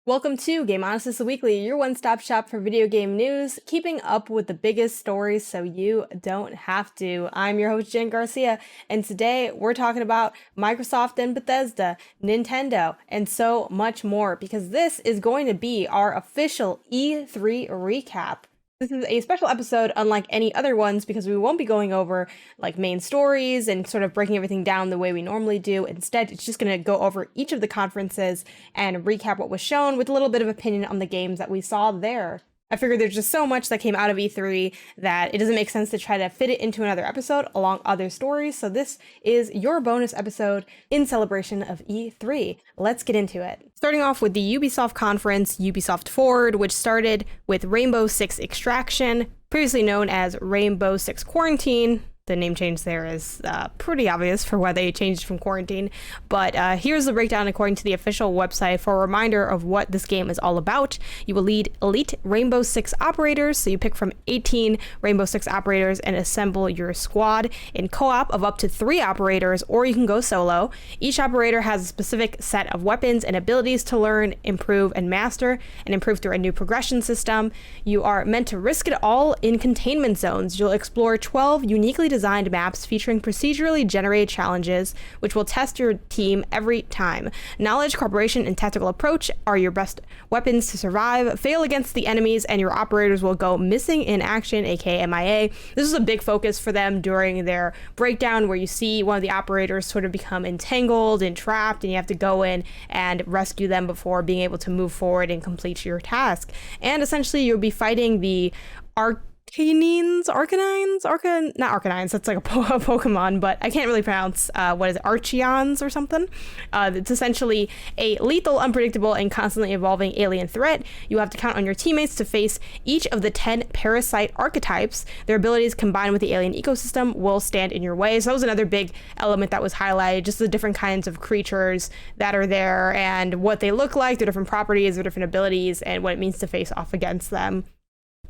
Welcome to Gameonysus Weekly, your one-stop shop for video game news, keeping up with the biggest stories so you don't have to. I'm your host, Edwin Garcia, and today we're talking about Microsoft and Bethesda, Nintendo, and so much more, because this is going to be our official E3 recap. This is a special episode unlike any other ones because we won't be going over like main stories and sort of breaking everything down the way we normally do. Instead, it's just going to go over each of the conferences and recap what was shown with a little bit of opinion on the games that we saw there. I figured there's just so much that came out of E3 that it doesn't make sense to try to fit it into another episode along other stories. So this is your bonus episode in celebration of E3. Let's get into it. Starting off with the Ubisoft conference, Ubisoft Forward, which started with Rainbow Six Extraction, previously known as Rainbow Six Quarantine. The name change there is pretty obvious for why they changed from Quarantine. But here's the breakdown according to the official website for a reminder of what this game is all about. You will lead elite Rainbow Six operators. So you pick from 18 Rainbow Six operators and assemble your squad in co-op of up to 3 operators, or you can go solo. Each operator has a specific set of weapons and abilities to learn, improve, and master, and improve through a new progression system. You are meant to risk it all in containment zones. You'll explore 12 uniquely designed maps featuring procedurally generated challenges, which will test your team every time. Knowledge, cooperation, and tactical approach are your best weapons to survive. Fail against the enemies, and your operators will go missing in action, aka MIA. This is a big focus for them during their breakdown, where you see one of the operators sort of become entangled and trapped, and you have to go in and rescue them before being able to move forward and complete your task. And essentially, you'll be fighting the Arcanines, not Arcanines, that's like a Pokemon, but I can't really pronounce, Archeons or something. It's essentially a lethal, unpredictable, and constantly evolving alien threat. You have to count on your teammates to face each of the 10 parasite archetypes. Their abilities combined with the alien ecosystem will stand in your way. So that was another big element that was highlighted, just the different kinds of creatures that are there and what they look like, their different properties, their different abilities, and what it means to face off against them.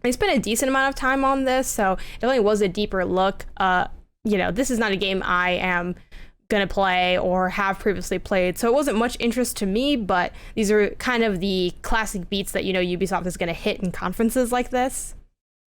I spent a decent amount of time on this, so it only was a deeper look. This is not a game I am going to play or have previously played, so it wasn't much interest to me, but these are kind of the classic beats that, Ubisoft is going to hit in conferences like this.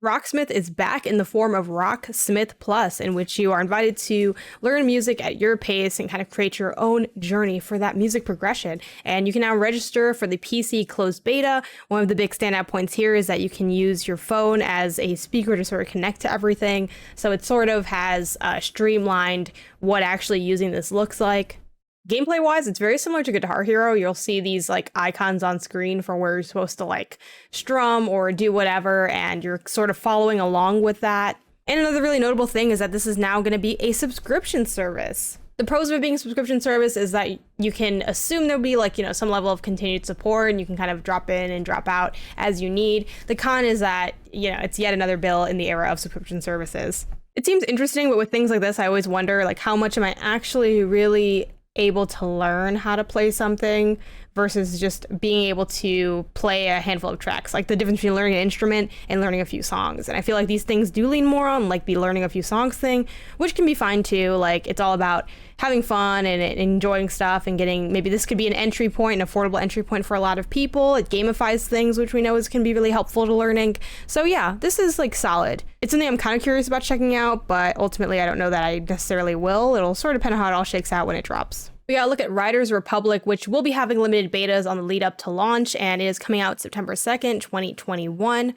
Rocksmith is back in the form of Rocksmith Plus, in which you are invited to learn music at your pace and kind of create your own journey for that music progression. And you can now register for the PC closed beta. One of the big standout points here is that you can use your phone as a speaker to sort of connect to everything. So it sort of has streamlined what actually using this looks like. Gameplay wise, it's very similar to Guitar Hero. You'll see these like icons on screen for where you're supposed to like strum or do whatever, and you're sort of following along with that. And another really notable thing is that this is now going to be a subscription service. The pros of it being a subscription service is that you can assume there'll be like, some level of continued support, and you can kind of drop in and drop out as you need. The con is that, it's yet another bill in the era of subscription services. It seems interesting, but with things like this, I always wonder like how much am I actually really able to learn how to play something versus just being able to play a handful of tracks, like the difference between learning an instrument and learning a few songs. And I feel like these things do lean more on like the learning a few songs thing, which can be fine too. Like it's all about having fun and enjoying stuff and getting, maybe this could be an entry point, an affordable entry point for a lot of people. It gamifies things, which we know can be really helpful to learning. So yeah, this is like solid. It's something I'm kind of curious about checking out, but ultimately I don't know that I necessarily will. It'll sort of depend on how it all shakes out when it drops. We gotta look at Riders Republic, which will be having limited betas on the lead up to launch, and it is coming out September 2nd, 2021. And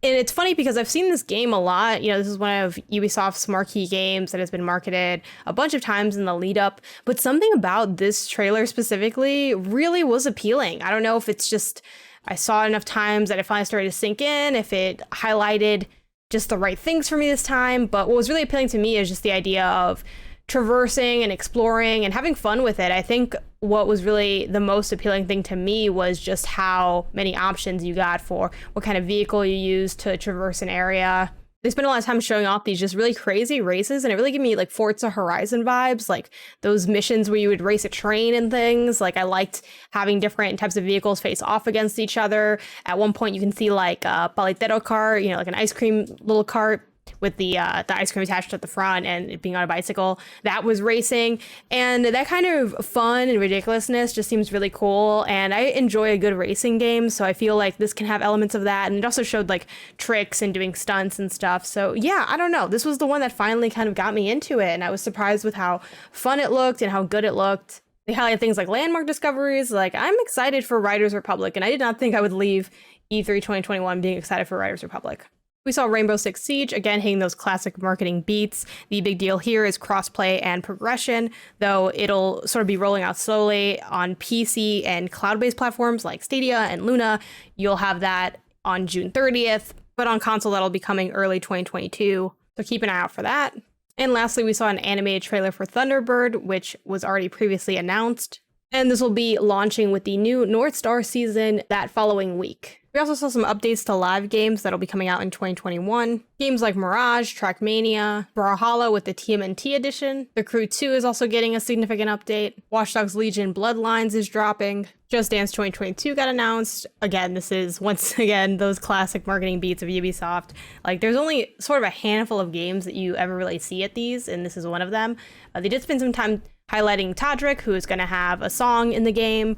it's funny because I've seen this game a lot. This is one of Ubisoft's marquee games that has been marketed a bunch of times in the lead up, but something about this trailer specifically really was appealing. I don't know if it's just, I saw it enough times that it finally started to sink in, if it highlighted just the right things for me this time, but what was really appealing to me is just the idea of traversing and exploring and having fun with it. I think what was really the most appealing thing to me was just how many options you got for what kind of vehicle you use to traverse an area. They spend a lot of time showing off these just really crazy races, and it really gave me like Forza Horizon vibes, like those missions where you would race a train and things. Like I liked having different types of vehicles face off against each other. At one point you can see like a paletero cart, like an ice cream little cart with the ice cream attached at the front and it being on a bicycle. That was racing, and that kind of fun and ridiculousness just seems really cool, and I enjoy a good racing game, so I feel like this can have elements of that. And it also showed like tricks and doing stunts and stuff, so yeah, I don't know, this was the one that finally kind of got me into it, and I was surprised with how fun it looked and how good it looked. They highlight things like landmark discoveries. Like, I'm excited for Riders Republic, and I did not think I would leave E3 2021 being excited for Riders Republic. We saw Rainbow Six Siege, again hitting those classic marketing beats. The big deal here is crossplay and progression, though it'll sort of be rolling out slowly on PC and cloud-based platforms like Stadia and Luna. You'll have that on June 30th, but on console that'll be coming early 2022, so keep an eye out for that. And lastly, we saw an animated trailer for Thunderbird, which was already previously announced, and this will be launching with the new North Star season that following week. We also saw some updates to live games that'll be coming out in 2021. Games like Mirage, Trackmania, Brawlhalla with the TMNT edition. The Crew 2 is also getting a significant update. Watch Dogs Legion Bloodlines is dropping. Just Dance 2022 got announced. Again, this is once again those classic marketing beats of Ubisoft. Like, there's only sort of a handful of games that you ever really see at these, and this is one of them. They did spend some time highlighting Todrick, who is going to have a song in the game.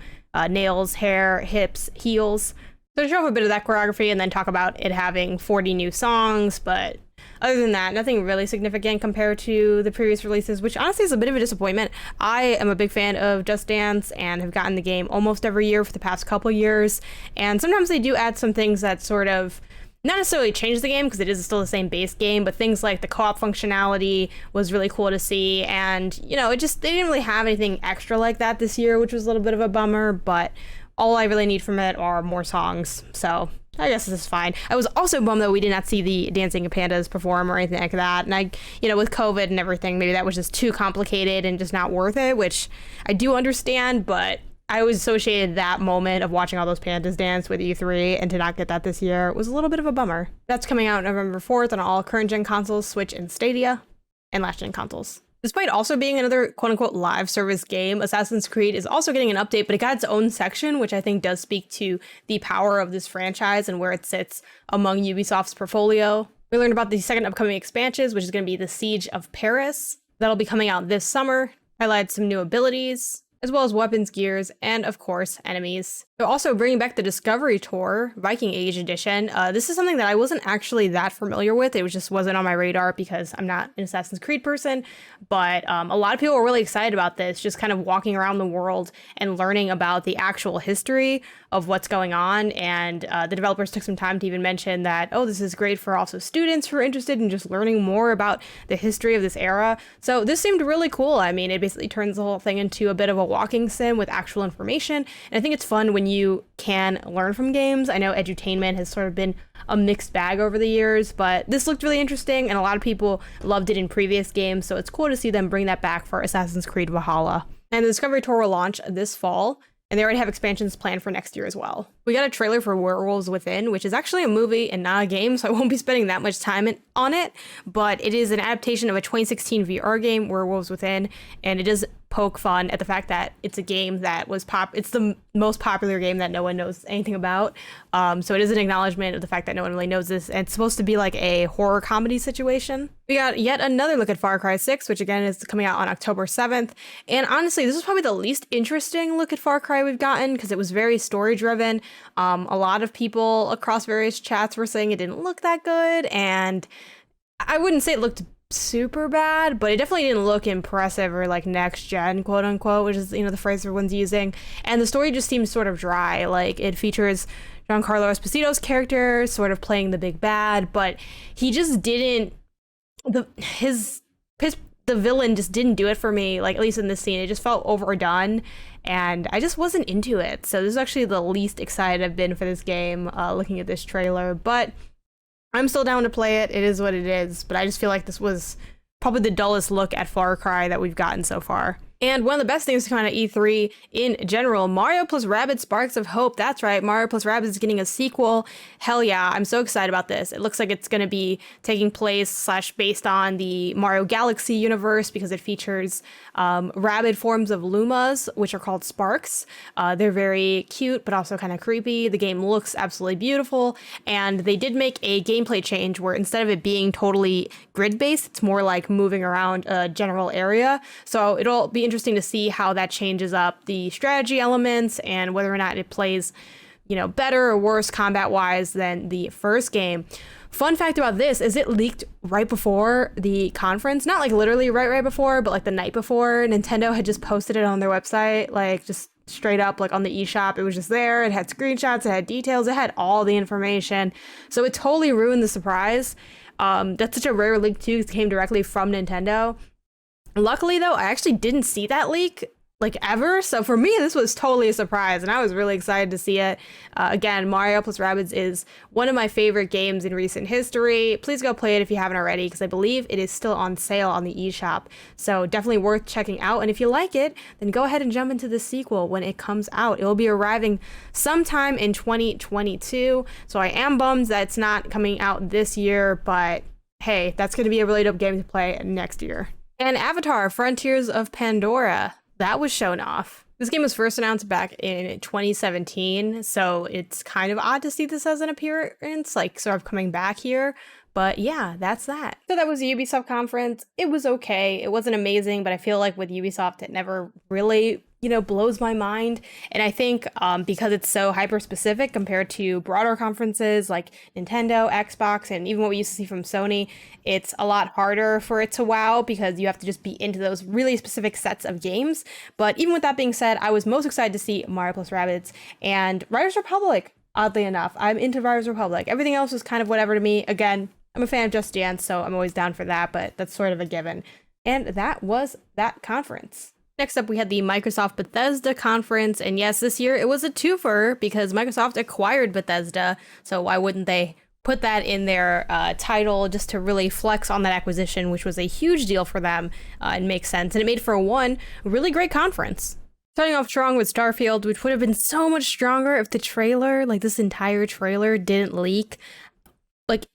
Nails, hair, hips, heels. So show off a bit of that choreography and then talk about it having 40 new songs, but other than that, nothing really significant compared to the previous releases, which honestly is a bit of a disappointment. I am a big fan of Just Dance and have gotten the game almost every year for the past couple years, and sometimes they do add some things that sort of not necessarily change the game because it is still the same base game, but things like the co-op functionality was really cool to see, and you know, they didn't really have anything extra like that this year, which was a little bit of a bummer, but all I really need from it are more songs, so I guess this is fine. I was also bummed that we did not see the Dancing Pandas perform or anything like that, and with COVID and everything, maybe that was just too complicated and just not worth it, which I do understand, but I always associated that moment of watching all those pandas dance with E3, and to not get that this year was a little bit of a bummer. That's coming out November 4th on all current-gen consoles, Switch and Stadia, and last-gen consoles. Despite also being another quote-unquote live service game, Assassin's Creed is also getting an update, but it got its own section, which I think does speak to the power of this franchise and where it sits among Ubisoft's portfolio. We learned about the second upcoming expansions, which is going to be the Siege of Paris. That'll be coming out this summer. Highlighted some new abilities, as well as weapons, gears, and of course, enemies. They're also bringing back the Discovery Tour Viking Age edition. This is something that I wasn't actually that familiar with. It just wasn't on my radar because I'm not an Assassin's Creed person, but a lot of people were really excited about this, just kind of walking around the world and learning about the actual history of what's going on. And the developers took some time to even mention that, oh, this is great for also students who are interested in just learning more about the history of this era. So this seemed really cool. I mean, it basically turns the whole thing into a bit of a walking sim with actual information. And I think it's fun when you can learn from games. I know edutainment has sort of been a mixed bag over the years, but this looked really interesting and a lot of people loved it in previous games, so it's cool to see them bring that back for Assassin's Creed Valhalla. And the Discovery Tour will launch this fall, and they already have expansions planned for next year as well. We got a trailer for Werewolves Within, which is actually a movie and not a game, so I won't be spending that much time on it, but it is an adaptation of a 2016 VR game, Werewolves Within, and it does poke fun at the fact that it's a game that was it's the most popular game that no one knows anything about. So it is an acknowledgement of the fact that no one really knows this, and it's supposed to be like a horror comedy situation. We got yet another look at Far Cry 6, which again is coming out on October 7th. And honestly, this is probably the least interesting look at Far Cry we've gotten because it was very story driven. A lot of people across various chats were saying it didn't look that good, and I wouldn't say it looked super bad, but it definitely didn't look impressive or like next gen, quote unquote, which is, the phrase everyone's using. And the story just seems sort of dry. Like, it features Giancarlo Esposito's character sort of playing the big bad, but he just didn't, the villain just didn't do it for me, like, at least in this scene. It just felt overdone, and I just wasn't into it. So this is actually the least excited I've been for this game, looking at this trailer, but I'm still down to play it. It is what it is, but I just feel like this was probably the dullest look at Far Cry that we've gotten so far. And one of the best things to come out of E3 in general, Mario plus Rabbids Sparks of Hope. That's right, Mario plus Rabbids is getting a sequel. Hell yeah, I'm so excited about this. It looks like it's going to be taking place / based on the Mario Galaxy universe because it features rabid forms of Lumas, which are called Sparks. They're very cute, but also kind of creepy. The game looks absolutely beautiful. And they did make a gameplay change where instead of it being totally grid-based, it's more like moving around a general area. So it'll be interesting to see how that changes up the strategy elements and whether or not it plays, you know, better or worse combat-wise than the first game. Fun fact about this is it leaked right before the conference, not like literally right before, but like the night before. Nintendo had just posted it on their website, like just straight up like on the eShop. It was just there. It had screenshots, it had details, it had all the information. So it totally ruined the surprise. That's such a rare leak too. It came directly from Nintendo. Luckily though, I actually didn't see that leak like ever. So for me, this was totally a surprise and I was really excited to see it. Again, Mario plus Rabbids is one of my favorite games in recent history. Please go play it if you haven't already, because I believe it is still on sale on the eShop. So definitely worth checking out. And if you like it, then go ahead and jump into the sequel when it comes out. It will be arriving sometime in 2022. So I am bummed that it's not coming out this year, but hey, that's going to be a really dope game to play next year. And Avatar: Frontiers of Pandora, that was shown off. This game was first announced back in 2017, so it's kind of odd to see this as an appearance, like sort of coming back here. But yeah, that's that. So that was the Ubisoft conference. It was okay. It wasn't amazing, but I feel like with Ubisoft, it never really, you know, blows my mind. And I think because it's so hyper-specific compared to broader conferences like Nintendo, Xbox, and even what we used to see from Sony, it's a lot harder for it to wow because you have to just be into those really specific sets of games. But even with that being said, I was most excited to see Mario plus Rabbids and Riders Republic. Oddly enough, I'm into Riders Republic. Everything else was kind of whatever to me. Again, I'm a fan of Just Dance, so I'm always down for that, but that's sort of a given. And that was that conference. Next up, we had the Microsoft Bethesda conference, and yes, this year it was a twofer because Microsoft acquired Bethesda, so why wouldn't they put that in their title just to really flex on that acquisition, which was a huge deal for them and makes sense, and it made for one really great conference. Starting off strong with Starfield, which would have been so much stronger if the trailer, like this entire trailer, didn't leak. Like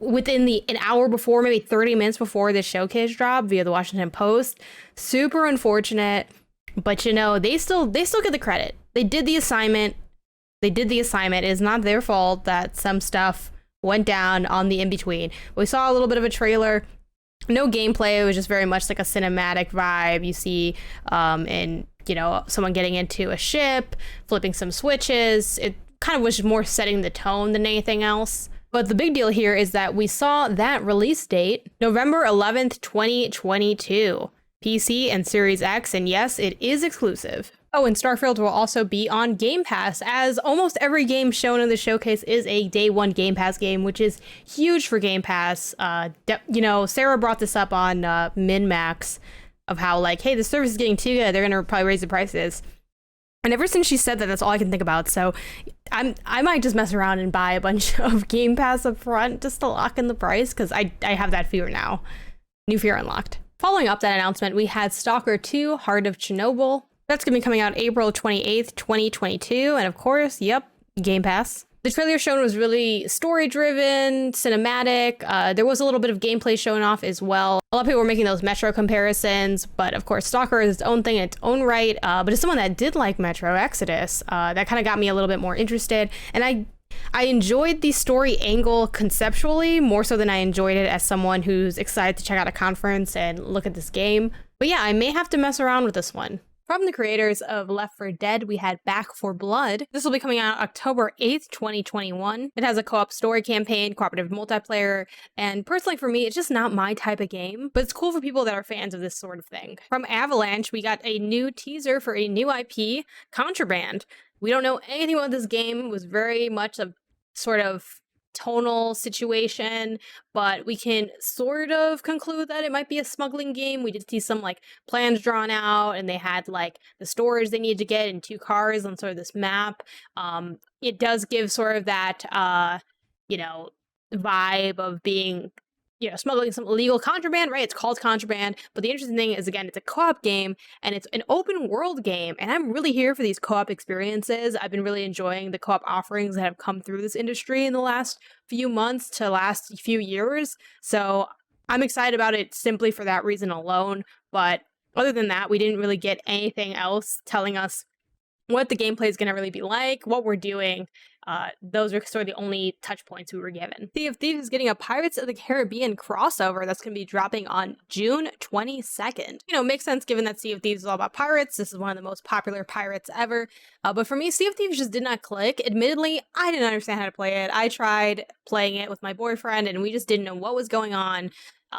within an hour before, maybe 30 minutes before the showcase drop via the Washington Post. Super unfortunate, but you know, they still get the credit. They did the assignment. It is not their fault that some stuff went down on the in-between. We saw a little bit of a trailer. No gameplay. It was just very much like a cinematic vibe. You see, and you know, someone getting into a ship, flipping some switches. It kind of was more setting the tone than anything else. But the big deal here is that we saw that release date, November 11th, 2022. PC and Series X, and yes, it is exclusive. Oh, and Starfield will also be on Game Pass, as almost every game shown in the showcase is a day one Game Pass game, which is huge for Game Pass. You know, Sarah brought this up on MinMax of how, like, hey, the service is getting too good, they're gonna probably raise the prices. And ever since she said that, that's all I can think about. So I might just mess around and buy a bunch of Game Pass up front just to lock in the price, because I have that fear now. New fear unlocked. Following up that announcement, we had Stalker 2, Heart of Chernobyl. That's going to be coming out April 28th, 2022. And of course, yep, Game Pass. The trailer shown was really story-driven, cinematic. There was a little bit of gameplay shown off as well. A lot of people were making those Metro comparisons, but of course, Stalker is its own thing in its own right. But as someone that did like Metro Exodus, that kind of got me a little bit more interested. And I enjoyed the story angle conceptually more so than I enjoyed it as someone who's excited to check out a conference and look at this game. But yeah, I may have to mess around with this one. From the creators of Left 4 Dead, we had Back 4 Blood. This will be coming out October 8th, 2021. It has a co-op story campaign, cooperative multiplayer, and personally for me, it's just not my type of game, but it's cool for people that are fans of this sort of thing. From Avalanche, we got a new teaser for a new IP, Contraband. We don't know anything about this game. It was very much a sort of tonal situation, but we can sort of conclude that it might be a smuggling game. We did see some like plans drawn out, and they had like the storage they needed to get in 2 cars on sort of this map. It does give sort of that you know, vibe of being, smuggling some illegal contraband, right? It's called contraband. But the interesting thing is, again, it's a co-op game and it's an open world game. And I'm really here for these co-op experiences. I've been really enjoying the co-op offerings that have come through this industry in the last few months to last few years. So I'm excited about it simply for that reason alone. But other than that, we didn't really get anything else telling us what the gameplay is going to really be like, what we're doing. Those are sort of the only touch points we were given. Sea of Thieves is getting a Pirates of the Caribbean crossover that's going to be dropping on June 22nd. Makes sense given that Sea of Thieves is all about pirates. This is one of the most popular pirates ever. But for me, Sea of Thieves just did not click. Admittedly, I didn't understand how to play it. I tried playing it with my boyfriend and we just didn't know what was going on.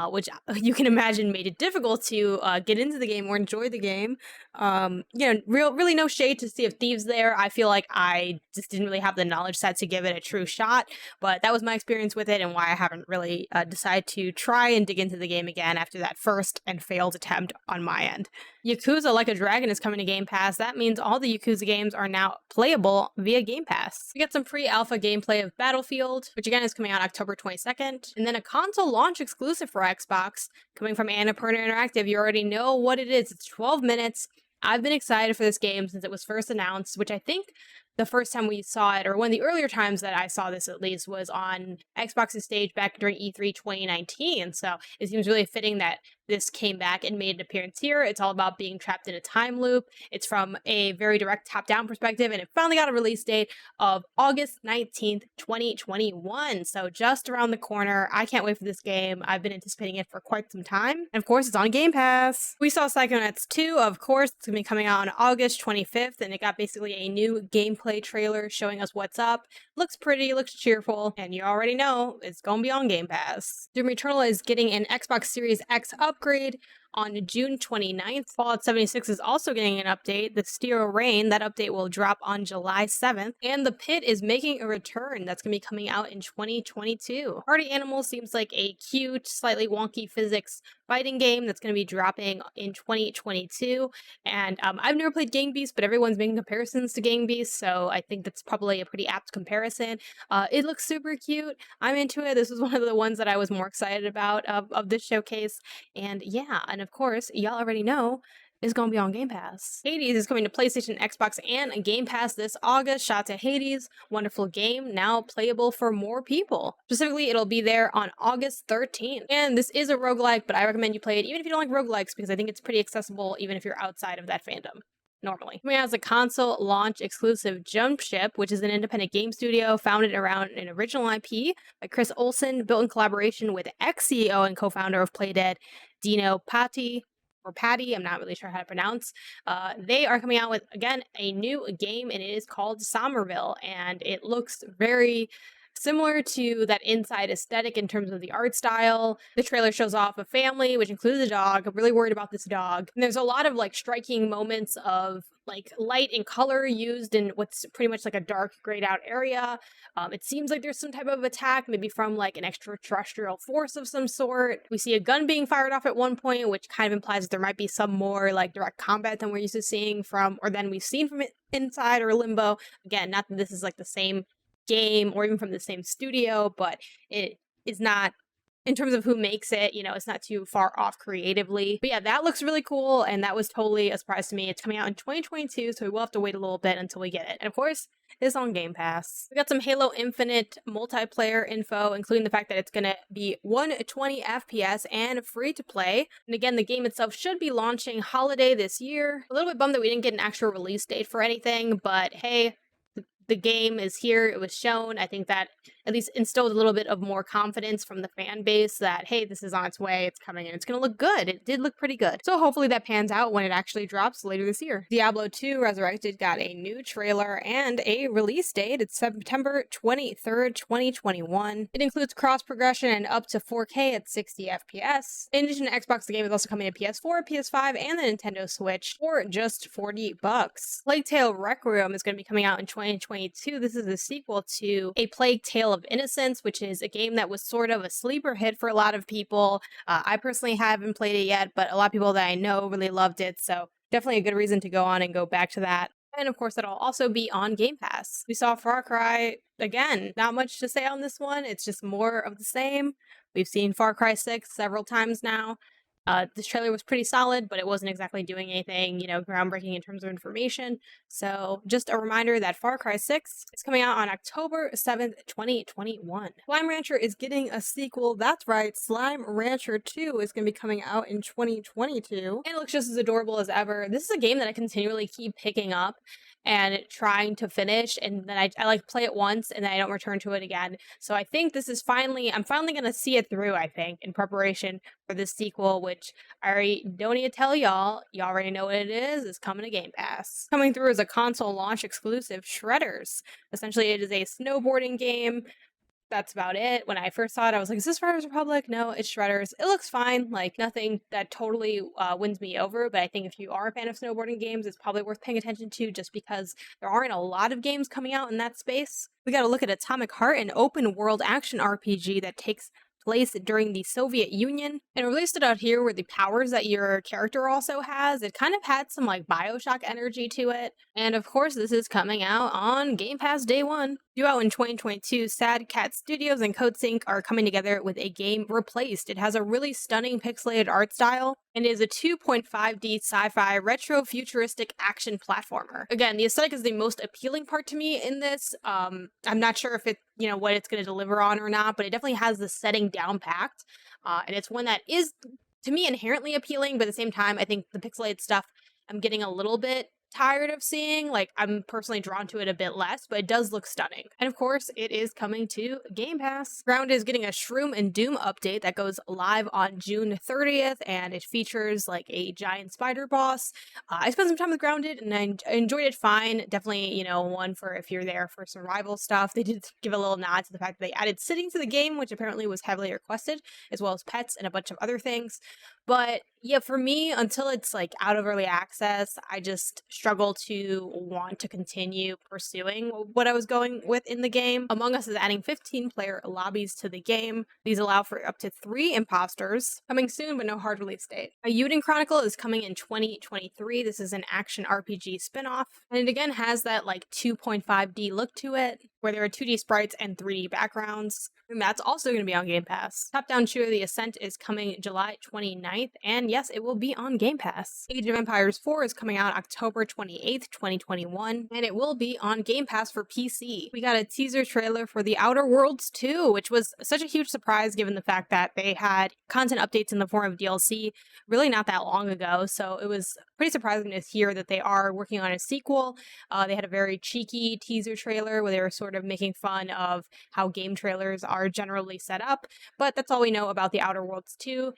Which you can imagine made it difficult to get into the game or enjoy the game. Really no shade to Sea of Thieves there. I feel like I just didn't really have the knowledge set to give it a true shot, but that was my experience with it and why I haven't really decided to try and dig into the game again after that first and failed attempt on my end. Yakuza Like a Dragon is coming to Game Pass. That means all the Yakuza games are now playable via Game Pass. We got some pre-alpha gameplay of Battlefield, which again is coming out October 22nd, and then a console launch exclusive for Xbox coming from Annapurna Interactive. You already know what it is. It's 12 minutes. I've been excited for this game since it was first announced, which I think the first time we saw it, or one of the earlier times that I saw this at least, was on Xbox's stage back during E3 2019. So it seems really fitting that this came back and made an appearance here. It's all about being trapped in a time loop. It's from a very direct top-down perspective, and it finally got a release date of August 19th, 2021. So just around the corner. I can't wait for this game. I've been anticipating it for quite some time. And of course, it's on Game Pass. We saw Psychonauts 2, of course. It's going to be coming out on August 25th, and it got basically a new gameplay trailer showing us what's up. Looks pretty, looks cheerful, and you already know it's going to be on Game Pass. Doom Eternal is getting an Xbox Series X upgrade on June 29th. Fallout 76 is also getting an update. The Stereo Rain, that update will drop on July 7th. And The Pit is making a return. That's going to be coming out in 2022. Party Animals seems like a cute, slightly wonky physics fighting game that's going to be dropping in 2022. And I've never played Gang Beasts, but everyone's making comparisons to Gang Beasts, so I think that's probably a pretty apt comparison. It looks super cute. I'm into it. This was one of the ones that I was more excited about of this showcase. And yeah, and of course, y'all already know is going to be on Game Pass. Hades is coming to PlayStation, Xbox, and Game Pass this August. Shout out to Hades. Wonderful game, now playable for more people. Specifically, it'll be there on August 13th. And this is a roguelike, but I recommend you play it even if you don't like roguelikes, because I think it's pretty accessible even if you're outside of that fandom. Normally. Coming out as a console launch exclusive, Jump Ship, which is an independent game studio founded around an original IP by Chris Olsen, built in collaboration with ex-CEO and co-founder of Playdead, Dino Patti, I'm not really sure how to pronounce. They are coming out with, again, a new game, and it is called Somerville, and it looks very similar to that Inside aesthetic in terms of the art style. The trailer shows off a family, which includes a dog. I'm really worried about this dog. And there's a lot of striking moments of light and color used in what's pretty much like a dark grayed out area. It seems like there's some type of attack, maybe from an extraterrestrial force of some sort. We see a gun being fired off at one point, which kind of implies that there might be some more direct combat than we're used to seeing from, or than we've seen from Inside or Limbo. Again, not that this is the same game or even from the same studio, but it is not, in terms of who makes it, it's not too far off creatively. But yeah, that looks really cool, and that was totally a surprise to me. It's coming out in 2022, so we will have to wait a little bit until we get it. And of course, it's on Game Pass. We got some Halo Infinite multiplayer info, including the fact that it's going to be 120 FPS and free to play. And again, the game itself should be launching holiday this year. A little bit bummed that we didn't get an actual release date for anything, but hey, the game is here, it was shown. I think that at least instilled a little bit of more confidence from the fan base that, hey, this is on its way, it's coming, and it's going to look good. It did look pretty good. So hopefully that pans out when it actually drops later this year. Diablo 2 Resurrected got a new trailer and a release date. It's September 23rd, 2021. It includes cross progression and up to 4K at 60 FPS. In addition to Xbox, the game is also coming to PS4, PS5, and the Nintendo Switch for just $40. Plague Tale Requiem is going to be coming out in 2022. This is a sequel to A Plague Tale of Innocence, which is a game that was sort of a sleeper hit for a lot of people. I personally haven't played it yet, but a lot of people that I know really loved it, so definitely a good reason to go on and go back to that. And of course, that'll also be on Game Pass. We saw Far Cry, again, not much to say on this one. It's just more of the same. We've seen Far Cry 6 several times now. This trailer was pretty solid, but it wasn't exactly doing anything, groundbreaking in terms of information. So just a reminder that Far Cry 6 is coming out on October 7th, 2021. Slime Rancher is getting a sequel. That's right, Slime Rancher 2 is going to be coming out in 2022. And it looks just as adorable as ever. This is a game that I continually keep picking up and trying to finish, and then I like play it once and then I don't return to it again. So I think this is I'm finally going to see it through, I think, in preparation for this sequel, which I already don't need to tell y'all. Y'all already know what it is. It's coming to Game Pass. Coming through as a console launch exclusive, Shredders. Essentially, it is a snowboarding game. That's about it. When I first saw it, I was like, is this Riders Republic? No, it's Shredders. It looks fine. Like, nothing that totally wins me over, but I think if you are a fan of snowboarding games, it's probably worth paying attention to just because there aren't a lot of games coming out in that space. We got to look at Atomic Heart, an open world action RPG that takes place during the Soviet Union, and released it out here where the powers that your character also has. It kind of had some like Bioshock energy to it. And of course, this is coming out on Game Pass day one. Due out in 2022, Sad Cat Studios and CodeSync are coming together with a game Replaced. It has a really stunning pixelated art style and is a 2.5D sci-fi retro futuristic action platformer. Again, the aesthetic is the most appealing part to me in this. I'm not sure if it, what it's going to deliver on or not, but it definitely has the setting down packed. And it's one that is, to me, inherently appealing, but at the same time, I think the pixelated stuff I'm getting a little bit tired of seeing. Like, I'm personally drawn to it a bit less, but it does look stunning. And of course, it is coming to Game Pass. Ground is getting a Shroom and Doom update that goes live on June 30th, and it features like a giant spider boss. I spent some time with Grounded, and I enjoyed it fine. Definitely, one for if you're there for survival stuff. They did give a little nod to the fact that they added sitting to the game, which apparently was heavily requested, as well as pets and a bunch of other things. But yeah, for me, until it's like out of early access, I just struggle to want to continue pursuing what I was going with in the game. Among Us is adding 15-player lobbies to the game. These allow for up to 3 imposters. Coming soon, but no hard release date. A Yuden Chronicle is coming in 2023. This is an action RPG spinoff, and it again has that like 2.5D look to it, where there are 2D sprites and 3D backgrounds. And that's also going to be on Game Pass. Top-down shooter The Ascent is coming July 29th, and yes, it will be on Game Pass. Age of Empires 4 is coming out October 28th, 2021, and it will be on Game Pass for PC. We got a teaser trailer for The Outer Worlds 2, which was such a huge surprise given the fact that they had content updates in the form of DLC really not that long ago, so it was pretty surprising to hear that they are working on a sequel. They had a very cheeky teaser trailer where they were sort of making fun of how game trailers are generally set up, but that's all we know about The Outer Worlds 2.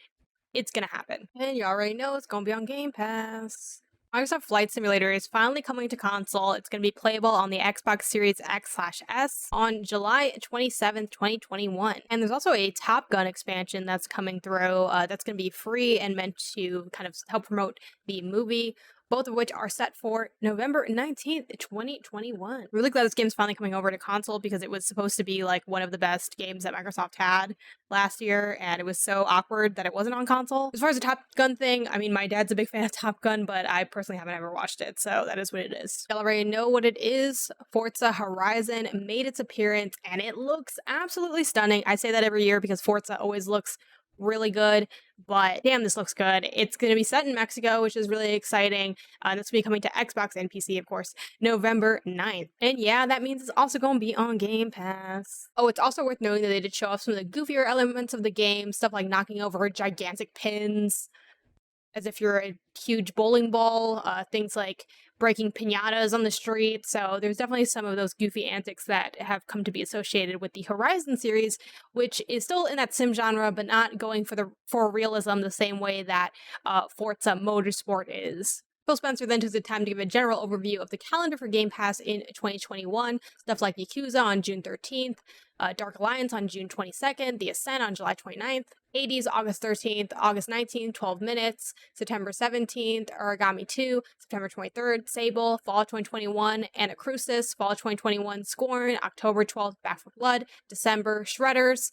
It's gonna happen. And you already know it's gonna be on Game Pass. Microsoft Flight Simulator is finally coming to console. It's going to be playable on the Xbox Series X/S on July 27th, 2021. And there's also a Top Gun expansion that's coming through that's going to be free and meant to kind of help promote the movie, both of which are set for November 19th, 2021. I'm really glad this game's finally coming over to console because it was supposed to be like one of the best games that Microsoft had last year, and it was so awkward that it wasn't on console. As far as the Top Gun thing, I mean, my dad's a big fan of Top Gun, but I personally haven't ever watched it, so that is what it is. Y'all already know what it is. Forza Horizon made its appearance, and it looks absolutely stunning. I say that every year because Forza always looks really good, but damn, this looks good. It's going to be set in Mexico, which is really exciting. This will be coming to Xbox and PC, of course, November 9th. And yeah, that means it's also going to be on Game Pass. Oh, it's also worth noting that they did show off some of the goofier elements of the game, stuff like knocking over gigantic pins as if you're a huge bowling ball, things like breaking piñatas on the street. So there's definitely some of those goofy antics that have come to be associated with the Horizon series, which is still in that sim genre, but not going for realism the same way that Forza Motorsport is. Phil Spencer then took the time to give a general overview of the calendar for Game Pass in 2021. Stuff like Yakuza on June 13th, Dark Alliance on June 22nd, The Ascent on July 29th, Hades August 13th, August 19th, 12 Minutes, September 17th, Origami 2, September 23rd, Sable, Fall 2021, Anacrusis, Fall 2021, Scorn, October 12th, Back for Blood, December, Shredders,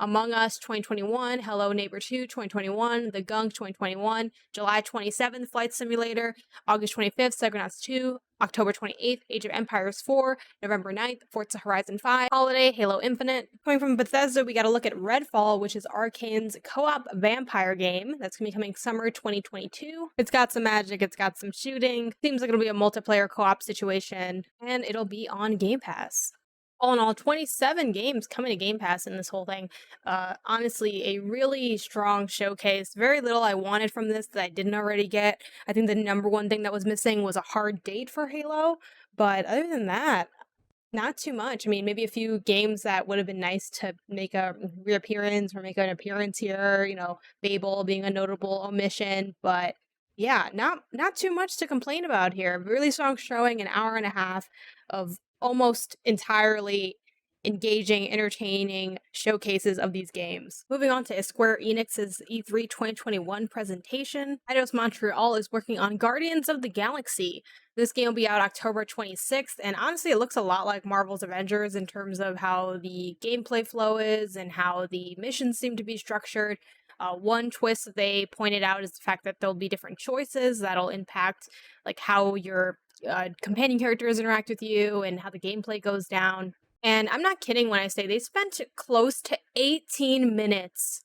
Among Us 2021, Hello Neighbor 2 2021, The Gunk 2021, July 27th, Flight Simulator, August 25th, Psychonauts 2, October 28th, Age of Empires 4, November 9th, Forza Horizon 5, Holiday, Halo Infinite. Coming from Bethesda, we got to look at Redfall, which is Arcane's co-op vampire game that's going to be coming summer 2022. It's got some magic, it's got some shooting, seems like it'll be a multiplayer co-op situation, and it'll be on Game Pass. All in all, 27 games coming to Game Pass in this whole thing. Honestly, a really strong showcase. Very little I wanted from this that I didn't already get. I think the number one thing that was missing was a hard date for Halo, but other than that, not too much. I mean, maybe a few games that would have been nice to make a reappearance or make an appearance here, you know, Babel being a notable omission, but yeah, not too much to complain about here. Really strong showing, an hour and a half of almost entirely engaging, entertaining showcases of these games. Moving on to Square Enix's E3 2021 presentation, Eidos Montreal is working on Guardians of the Galaxy. This game will be out October 26th, and honestly, it looks a lot like Marvel's Avengers in terms of how the gameplay flow is and how the missions seem to be structured. One twist that they pointed out is the fact that there'll be different choices that'll impact like how your companion characters interact with you and how the gameplay goes down. And I'm not kidding when I say they spent close to 18 minutes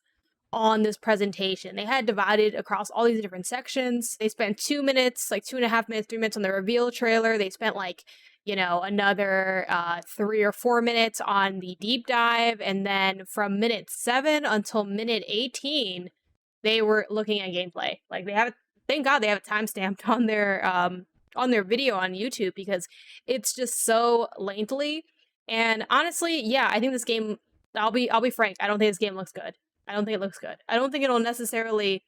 on this presentation. They had divided across all these different sections. They spent 2 minutes, like 2.5 minutes, 3 minutes on the reveal trailer. They spent like, you know, another 3 or 4 minutes on the deep dive. And then from minute 7 until minute 18, they were looking at gameplay. Like they have it, thank God they have it timestamped on their video on YouTube because it's just so lengthy. And honestly, yeah, I think this game, I'll be frank, I don't think this game looks good. I don't think it looks good. I don't think it'll necessarily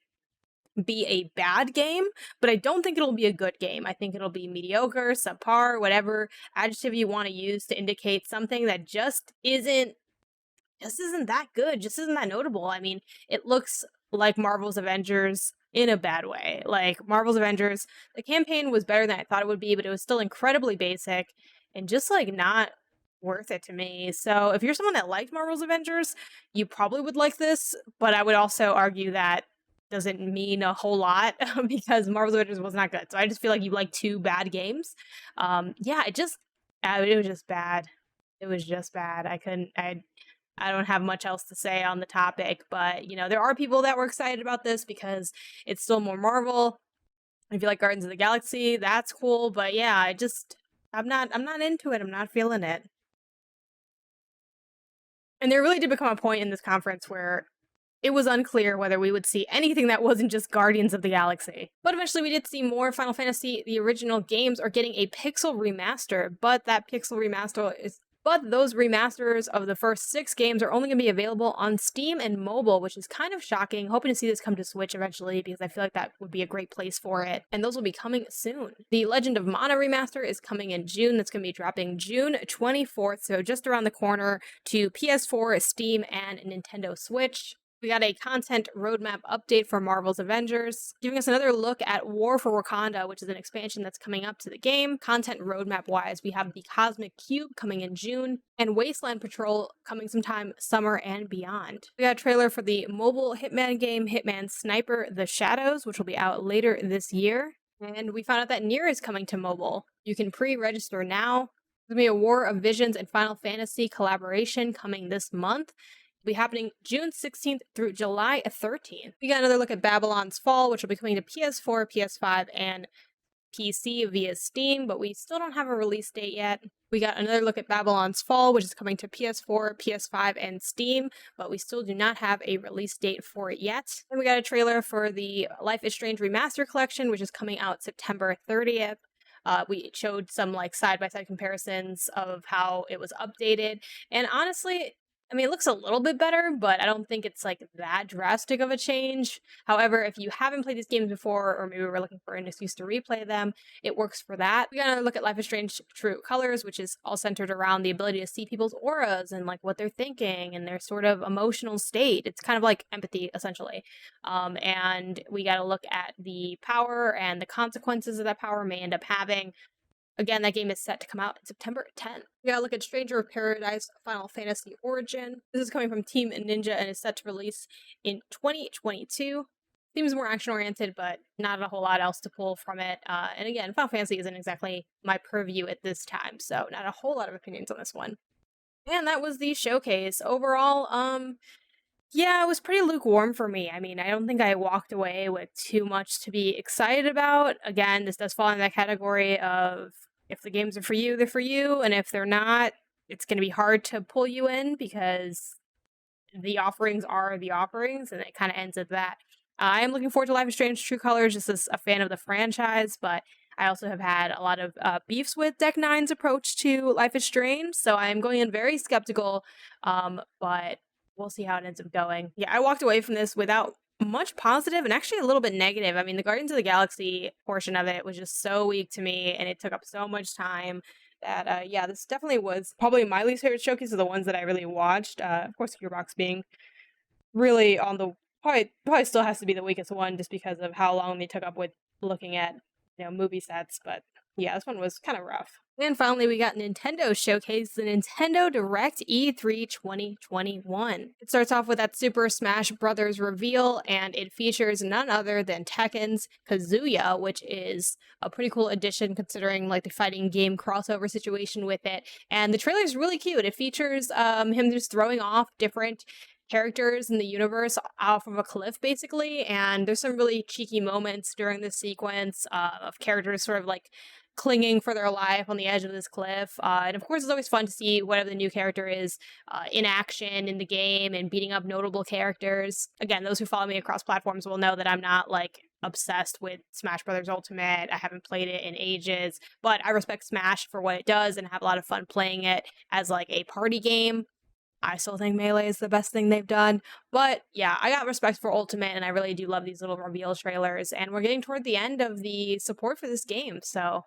be a bad game, but I don't think it'll be a good game. I think it'll be mediocre, subpar, whatever adjective you want to use to indicate something that just isn't that good, just isn't that notable. I mean, it looks like Marvel's Avengers in a bad way. Like Marvel's Avengers, the campaign was better than I thought it would be, but it was still incredibly basic and just like not worth it to me. So if you're someone that liked Marvel's Avengers, you probably would like this, but I would also argue that doesn't mean a whole lot because Marvel's Avengers was not good. So I just feel like you like two bad games. Yeah, it was just bad. It was just bad. I don't have much else to say on the topic, but you know, there are people that were excited about this because it's still more Marvel. If you like Guardians of the Galaxy, that's cool, but yeah, I'm not into it. I'm not feeling it. And there really did become a point in this conference where it was unclear whether we would see anything that wasn't just Guardians of the Galaxy. But eventually we did see more Final Fantasy. The original games are getting a pixel remaster, but those remasters of the first 6 games are only going to be available on Steam and mobile, which is kind of shocking. Hoping to see this come to Switch eventually because I feel like that would be a great place for it. And those will be coming soon. The Legend of Mana remaster is coming in June. That's going to be dropping June 24th, so just around the corner to PS4, Steam, and Nintendo Switch. We got a content roadmap update for Marvel's Avengers, giving us another look at War for Wakanda, which is an expansion that's coming up to the game. Content roadmap-wise, we have the Cosmic Cube coming in June, and Wasteland Patrol coming sometime summer and beyond. We got a trailer for the mobile Hitman game, Hitman Sniper: The Shadows, which will be out later this year. And we found out that Nier is coming to mobile. You can pre-register now. There's going to be a War of Visions and Final Fantasy collaboration coming this month. Will be happening June 16th through July 13th. We got another look at Babylon's Fall, which will be coming to PS4, PS5, and PC via Steam, but we still don't have a release date yet. We got another look at Babylon's Fall, which is coming to PS4, PS5, and Steam, but we still do not have a release date for it yet. And we got a trailer for the Life is Strange Remaster Collection, which is coming out September 30th. We showed some like side-by-side comparisons of how it was updated, and honestly, I mean, it looks a little bit better, but I don't think it's like that drastic of a change. However, if you haven't played these games before, or maybe we're looking for an excuse to replay them, it works for that. We got another look at Life is Strange True Colors, which is all centered around the ability to see people's auras and like what they're thinking and their sort of emotional state. It's kind of like empathy, essentially. And we got to look at the power and the consequences of that power may end up having. Again, that game is set to come out in September 10th. We gotta look at Stranger of Paradise Final Fantasy Origin. This is coming from Team Ninja and is set to release in 2022. Seems more action-oriented, but not a whole lot else to pull from it. And again, Final Fantasy isn't exactly my purview at this time, so not a whole lot of opinions on this one. And that was the showcase. Overall, yeah, it was pretty lukewarm for me. I mean, I don't think I walked away with too much to be excited about. Again, this does fall in that category of if the games are for you, they're for you, and if they're not, it's going to be hard to pull you in because the offerings are the offerings, and it kind of ends at that. I am looking forward to Life is Strange True Colors, just as a fan of the franchise, but I also have had a lot of beefs with Deck Nine's approach to Life is Strange, so I am going in very skeptical, but we'll see how it ends up going. Yeah, I walked away from this without much positive and actually a little bit negative. I mean, the Guardians of the Galaxy portion of it was just so weak to me, and it took up so much time that, yeah, this definitely was probably my least favorite showcase of the ones that I really watched. Of course, Gearbox being really on the probably still has to be the weakest one just because of how long they took up with looking at, movie sets, but yeah, this one was kind of rough. And finally, we got Nintendo Showcase, the Nintendo Direct E3 2021. It starts off with that Super Smash Bros. Reveal, and it features none other than Tekken's Kazuya, which is a pretty cool addition considering like the fighting game crossover situation with it. And the trailer is really cute. It features him just throwing off different characters in the universe off of a cliff, basically, and there's some really cheeky moments during this sequence of characters sort of like clinging for their life on the edge of this cliff. And of course, it's always fun to see whatever the new character is in action in the game and beating up notable characters. Again, those who follow me across platforms will know that I'm not like obsessed with Smash Brothers Ultimate. I haven't played it in ages, but I respect Smash for what it does and have a lot of fun playing it as like a party game. I still think Melee is the best thing they've done. But yeah, I got respect for Ultimate, and I really do love these little reveal trailers. And we're getting toward the end of the support for this game, so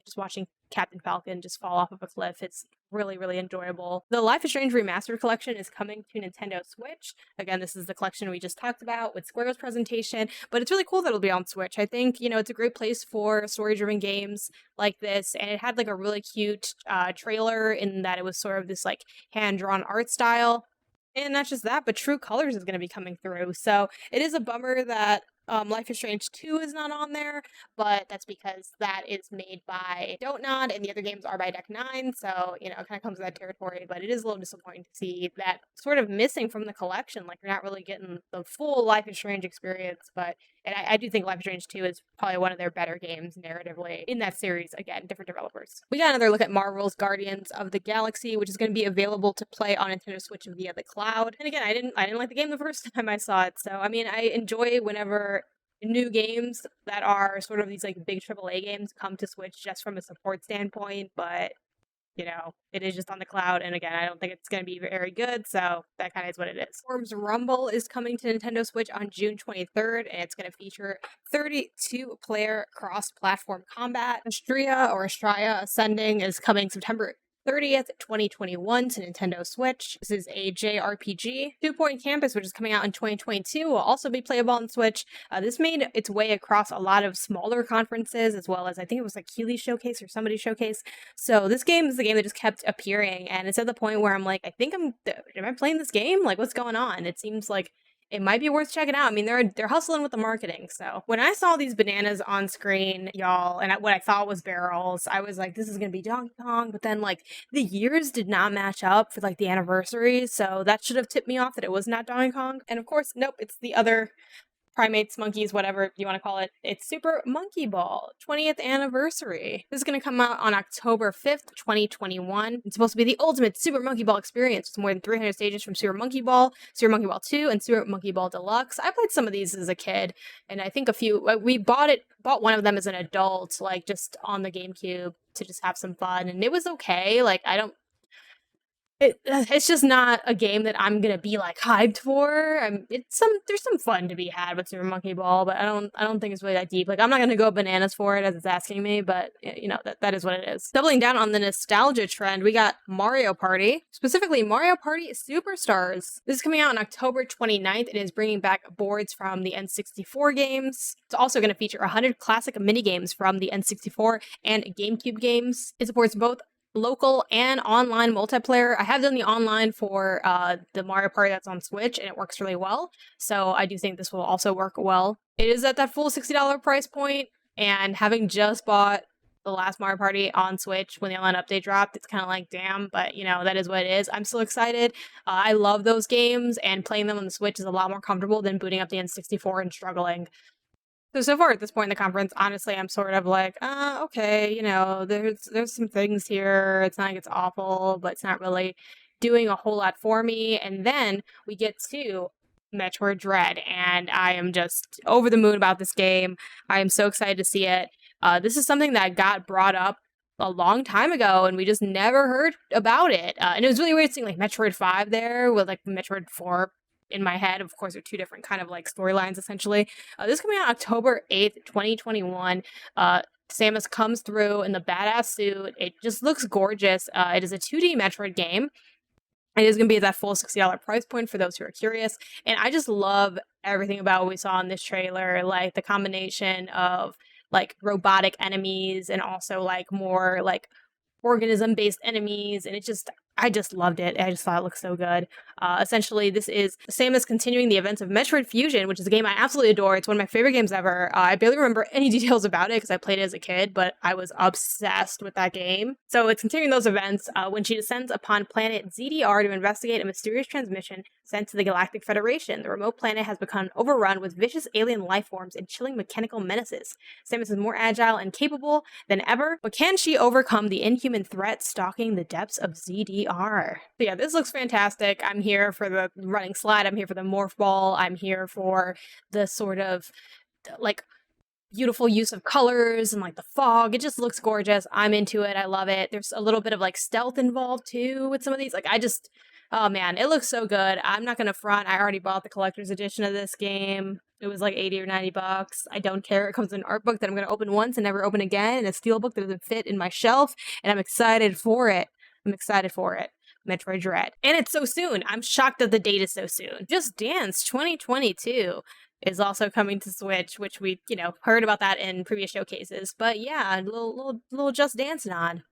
just watching Captain Falcon just fall off of a cliff, it's really, really enjoyable. The Life is Strange Remastered Collection is coming to Nintendo Switch. Again, this is the collection we just talked about with Square's presentation, but it's really cool that it'll be on Switch. I think, it's a great place for story-driven games like this, and it had like a really cute trailer in that it was sort of this like hand-drawn art style. And not just that, but True Colors is going to be coming through. So it is a bummer that Life is Strange 2 is not on there, but that's because that is made by Dontnod and the other games are by Deck 9, so, it kind of comes with that territory, but it is a little disappointing to see that sort of missing from the collection. Like, you're not really getting the full Life is Strange experience, but I do think Life is Strange 2 is probably one of their better games narratively in that series. Again, different developers. We got another look at Marvel's Guardians of the Galaxy, which is going to be available to play on Nintendo Switch via the cloud. And again, I didn't like the game the first time I saw it, so I mean, I enjoy whenever new games that are sort of these like big AAA games come to Switch just from a support standpoint, but it is just on the cloud, and again, I don't think it's going to be very good, so that kind of is what it is. Worms Rumble is coming to Nintendo Switch on June 23rd, and it's going to feature 32-player cross-platform combat. Astria Ascending is coming September 30th, 2021 to Nintendo Switch. This is a JRPG. 2 Point Campus, which is coming out in 2022, will also be playable on Switch. This made its way across a lot of smaller conferences, as well as I think it was like Keighley Showcase or somebody Showcase. So this game is the game that just kept appearing, and it's at the point where I'm like, am I playing this game? Like, what's going on? It seems like it might be worth checking out. I mean, they're hustling with the marketing. So when I saw these bananas on screen, y'all, and what I thought was barrels, I was like, this is going to be Donkey Kong. But then like the years did not match up for like the anniversary. So that should have tipped me off that it was not Donkey Kong. And of course, nope, it's the other primates, monkeys, whatever you want to call it. It's Super Monkey Ball 20th anniversary. This is going to come out on October 5th, 2021. It's supposed to be the ultimate Super Monkey Ball experience with more than 300 stages from Super Monkey Ball 2, and Super Monkey Ball Deluxe. I played some of these as a kid, and I think we bought one of them as an adult, like just on the GameCube to just have some fun, and it was okay. Like, It's just not a game that I'm gonna be like hyped for. There's some fun to be had with Super Monkey Ball, but I don't think it's really that deep. Like, I'm not gonna go bananas for it as it's asking me, but you know, that is what it is. Doubling down on the nostalgia trend, we got Mario Party, specifically Mario Party Superstars. This is coming out on October 29th. It is bringing back boards from the N64 games. It's also going to feature 100 classic minigames from the N64 and GameCube games. It supports both local and online multiplayer. I have done the online for the Mario Party that's on Switch, and it works really well. So I do think this will also work well. It is at that full $60 price point, and having just bought the last Mario Party on Switch when the online update dropped, it's kind of like, damn, but you know, that is what it is. I'm still excited. I love those games, and playing them on the Switch is a lot more comfortable than booting up the N64 and struggling. So far at this point in the conference, honestly, I'm sort of like, okay, you know, there's some things here. It's not like it's awful, but it's not really doing a whole lot for me. And then we get to Metroid Dread, and I am just over the moon about this game. I am so excited to see it. This is something that got brought up a long time ago, and we just never heard about it. And it was really weird seeing like Metroid 5 there with like Metroid 4 in my head. Of course, they're two different kind of like storylines essentially. This is coming out October 8th, 2021. Samus comes through in the badass suit. It just looks gorgeous. It is a 2D Metroid game. It is going to be at that full $60 price point for those who are curious. And I just love everything about what we saw in this trailer, like the combination of like robotic enemies and also like more like organism-based enemies, and I just loved it. I just thought it looked so good. Essentially, this is Samus continuing the events of Metroid Fusion, which is a game I absolutely adore. It's one of my favorite games ever. I barely remember any details about it because I played it as a kid, but I was obsessed with that game. So it's continuing those events when she descends upon planet ZDR to investigate a mysterious transmission sent to the Galactic Federation. The remote planet has become overrun with vicious alien life forms and chilling mechanical menaces. Samus is more agile and capable than ever, but can she overcome the inhuman threat stalking the depths of ZDR? So yeah, this looks fantastic. I'm here for the running slide. I'm here for the morph ball. I'm here for the sort of like beautiful use of colors and like the fog. It just looks gorgeous. I'm into it. I love it. There's a little bit of like stealth involved too with some of these. Like oh man, it looks so good. I'm not gonna front. I already bought the collector's edition of this game. It was like 80 or 90 bucks. I don't care. It comes in an art book that I'm gonna open once and never open again, and a steel book that doesn't fit in my shelf, and I'm excited for it. Metroid Dread. And it's so soon. I'm shocked that the date is so soon. Just Dance 2022 is also coming to Switch, which we, you know, heard about that in previous showcases. But yeah, a little Just Dance nod.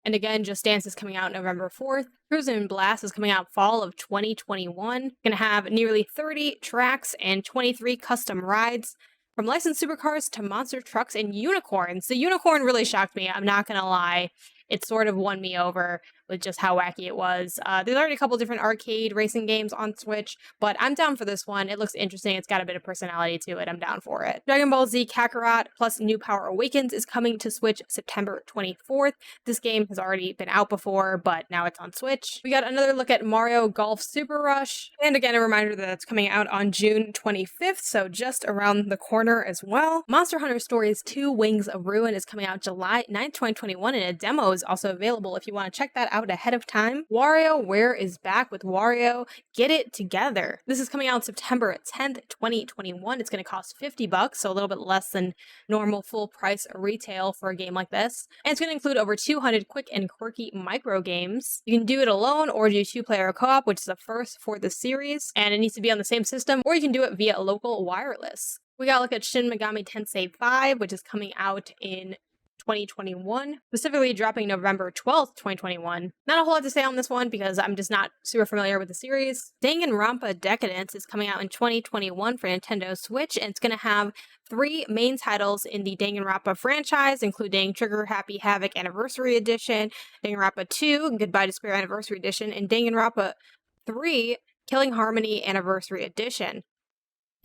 And again, Just Dance is coming out November 4th. Cruisin' Blast is coming out fall of 2021. Gonna have nearly 30 tracks and 23 custom rides. From licensed supercars to monster trucks and unicorns. The unicorn really shocked me, I'm not gonna lie. It sort of won me over with just how wacky it was. There's already a couple different arcade racing games on Switch, but I'm down for this one. It looks interesting. It's got a bit of personality to it. I'm down for it. Dragon Ball Z Kakarot plus New Power Awakens is coming to Switch September 24th. This game has already been out before, but now it's on Switch. We got another look at Mario Golf Super Rush. And again, a reminder that it's coming out on June 25th, so just around the corner as well. Monster Hunter Stories 2 Wings of Ruin is coming out July 9th, 2021, and a demo is also available if you want to check that out ahead of time. WarioWare is back with Wario Get It Together. This is coming out September 10th, 2021. It's going to cost $50, so a little bit less than normal full price retail for a game like this. And it's going to include over 200 quick and quirky micro games. You can do it alone or do 2-player co-op, which is a first for the series, and it needs to be on the same system, or you can do it via local wireless. We got to look at Shin Megami Tensei 5, which is coming out in 2021, specifically dropping November 12th, 2021. Not a whole lot to say on this one because I'm just not super familiar with the series. Danganronpa Decadence is coming out in 2021 for Nintendo Switch, and it's going to have 3 main titles in the Danganronpa franchise, including Trigger Happy Havoc Anniversary Edition, Danganronpa 2 Goodbye Despair Anniversary Edition, and Danganronpa 3 Killing Harmony Anniversary Edition.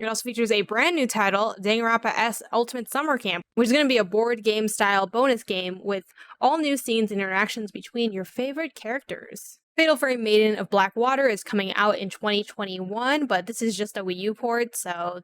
It also features a brand new title, Danganronpa S Ultimate Summer Camp, which is going to be a board game style bonus game with all new scenes and interactions between your favorite characters. Fatal Frame Maiden of Black Water is coming out in 2021, but this is just a Wii U port, so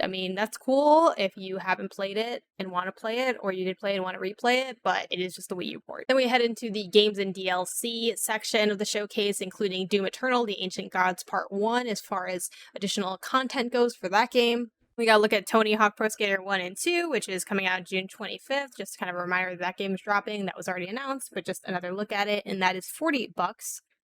I mean, that's cool if you haven't played it and want to play it, or you did play it and want to replay it, but it is just the Wii U port. Then we head into the games and DLC section of the showcase, including Doom Eternal, The Ancient Gods Part 1, as far as additional content goes for that game. We gotta look at Tony Hawk Pro Skater 1 and 2, which is coming out June 25th. Just kind of a reminder that game is dropping. That was already announced, but just another look at it, and that is $48.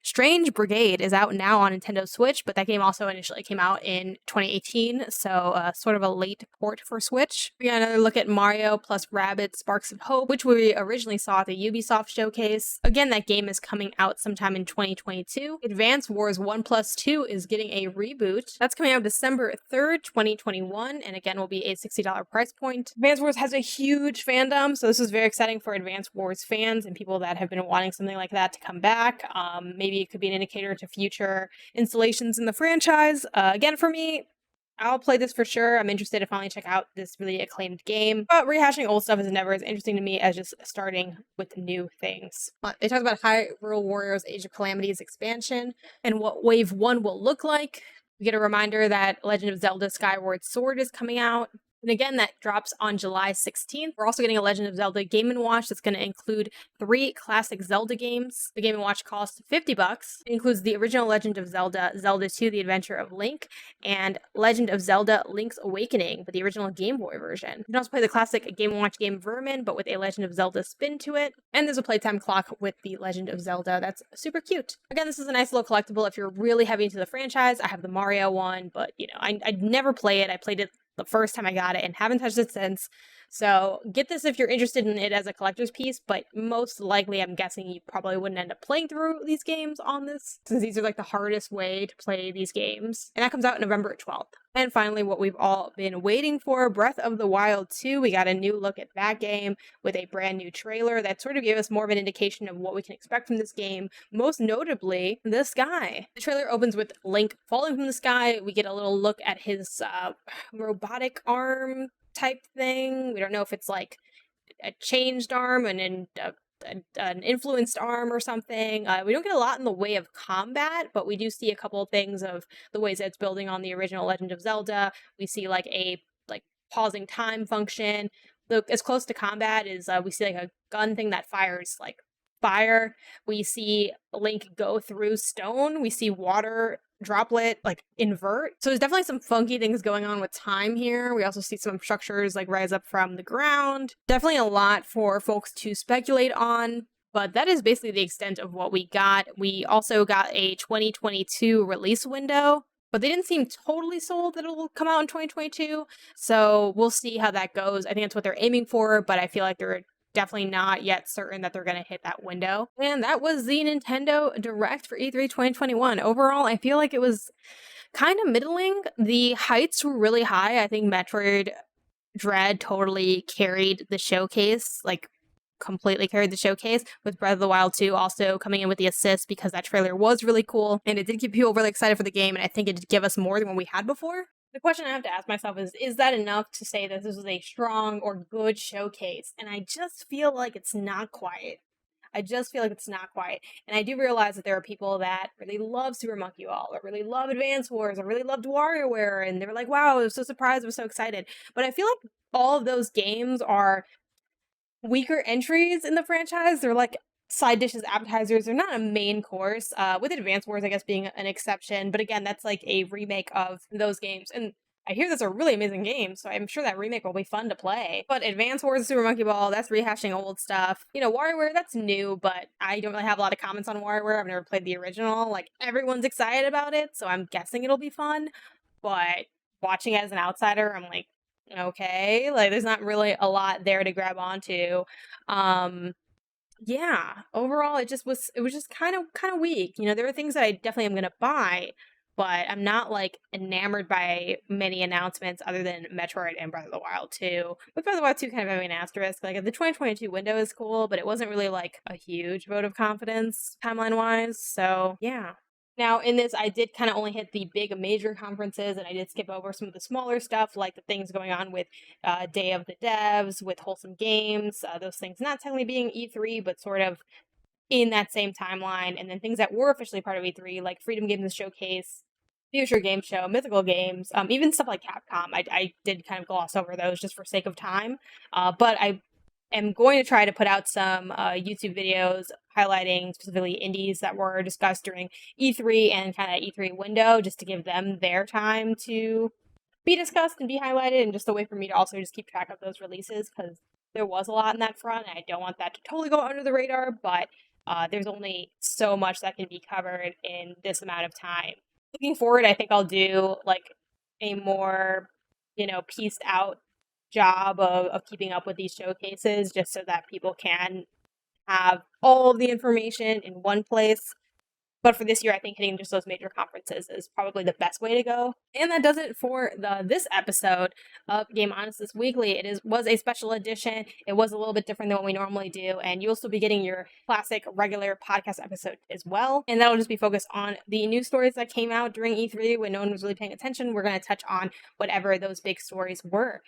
Strange Brigade is out now on Nintendo Switch, but that game also initially came out in 2018, so sort of a late port for Switch. We got another look at Mario plus Rabbids Sparks of Hope, which we originally saw at the Ubisoft showcase. Again, that game is coming out sometime in 2022. Advance Wars 1+2 is getting a reboot. That's coming out December 3rd, 2021, and again will be a $60 price point. Advance Wars has a huge fandom, so this is very exciting for Advance Wars fans and people that have been wanting something like that to come back. Maybe it could be an indicator to future installations in the franchise. Again, for me, I'll play this for sure. I'm interested to finally check out this really acclaimed game. But rehashing old stuff is never as interesting to me as just starting with new things. They talked about Hyrule Warriors Age of Calamity's expansion and what Wave 1 will look like. We get a reminder that Legend of Zelda Skyward Sword is coming out. And again, that drops on July 16th. We're also getting a Legend of Zelda Game & Watch that's going to include 3 classic Zelda games. The Game & Watch costs $50. It includes the original Legend of Zelda, Zelda 2, The Adventure of Link, and Legend of Zelda Link's Awakening, but the original Game Boy version. You can also play the classic Game & Watch game Vermin, but with a Legend of Zelda spin to it. And there's a playtime clock with the Legend of Zelda that's super cute. Again, this is a nice little collectible if you're really heavy into the franchise. I have the Mario one, but I'd never play it. I played it the first time I got it and haven't touched it since. So get this if you're interested in it as a collector's piece, but most likely I'm guessing you probably wouldn't end up playing through these games on this, since these are like the hardest way to play these games. And that comes out November 12th. And finally, what we've all been waiting for, Breath of the Wild 2. We got a new look at that game with a brand new trailer that sort of gave us more of an indication of what we can expect from this game, most notably the sky. The trailer opens with Link falling from the sky. We get a little look at his robotic arm type thing. We don't know if it's like a changed arm and an influenced arm or something. We don't get a lot in the way of combat, but we do see a couple of things of the ways that it's building on the original Legend of Zelda. We see like a pausing time function. As close to combat is we see like a gun thing that fires like fire. We see Link go through stone. We see water droplet like invert. So there's definitely some funky things going on with time here. We also see some structures like rise up from the ground. Definitely a lot for folks to speculate on, but that is basically the extent of what we got. We also got a 2022 release window, but they didn't seem totally sold that it'll come out in 2022. So we'll see how that goes. I think that's what they're aiming for, but I feel like they're definitely not yet certain that they're going to hit that window. And that was the Nintendo Direct for E3 2021. Overall, I feel like it was kind of middling. The heights were really high. I think Metroid Dread totally carried the showcase, like completely carried the showcase, with Breath of the Wild 2 also coming in with the assist because that trailer was really cool and it did get people really excited for the game, and I think it did give us more than what we had before. The question I have to ask myself is that enough to say that this was a strong or good showcase? And I just feel like it's not quite. I just feel like it's not quite. And I do realize that there are people that really love Super Monkey Ball, or really love Advance Wars, or really loved WarioWare, and they were like, wow, I was so surprised, I was so excited. But I feel like all of those games are weaker entries in the franchise. They're like side dishes, appetizers. They're not a main course, with Advance Wars, I guess, being an exception. But again, that's like a remake of those games. And I hear that's a really amazing game, so I'm sure that remake will be fun to play. But Advance Wars and Super Monkey Ball, that's rehashing old stuff. WarioWare, that's new, but I don't really have a lot of comments on WarioWare. I've never played the original. Like, everyone's excited about it, so I'm guessing it'll be fun. But watching it as an outsider, I'm like, okay, like, there's not really a lot there to grab onto. Yeah, overall, it was just kind of weak. There are things that I definitely am gonna buy, but I'm not like enamored by many announcements other than Metroid and Breath of the Wild 2. With Breath of the Wild 2 kind of having an asterisk. Like, the 2022 window is cool, but it wasn't really like a huge vote of confidence timeline wise. So yeah. Now, in this, I did kind of only hit the big major conferences, and I did skip over some of the smaller stuff, like the things going on with Day of the Devs, with Wholesome Games, those things not technically being E3, but sort of in that same timeline, and then things that were officially part of E3, like Freedom Games Showcase, future game show, mythical games, even stuff like Capcom. I did kind of gloss over those just for sake of time, but I am going to try to put out some YouTube videos highlighting specifically indies that were discussed during E3 and kind of E3 window, just to give them their time to be discussed and be highlighted, and just a way for me to also just keep track of those releases, because there was a lot in that front, and I don't want that to totally go under the radar, but there's only so much that can be covered in this amount of time. Looking forward, I think I'll do like a more, pieced out job of keeping up with these showcases, just so that people can have all of the information in one place. But for this year, I think hitting just those major conferences is probably the best way to go. And that does it for this episode of Gameonysus Weekly. Was a special edition. It was a little bit different than what we normally do, and you'll still be getting your classic regular podcast episode as well. And that'll just be focused on the news stories that came out during E3 when no one was really paying attention. We're going to touch on whatever those big stories were.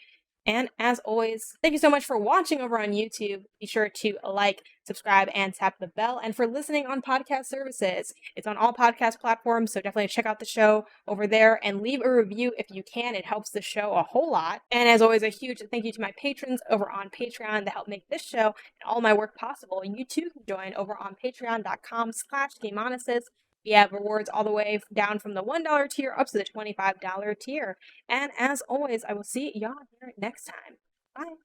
And as always, thank you so much for watching over on YouTube. Be sure to like, subscribe, and tap the bell. And for listening on podcast services, it's on all podcast platforms, so definitely check out the show over there and leave a review if you can. It helps the show a whole lot. And as always, a huge thank you to my patrons over on Patreon that help make this show and all my work possible. You too can join over on patreon.com/Gameonysus. We have rewards all the way down from the $1 tier up to the $25 tier. And as always, I will see y'all here next time. Bye.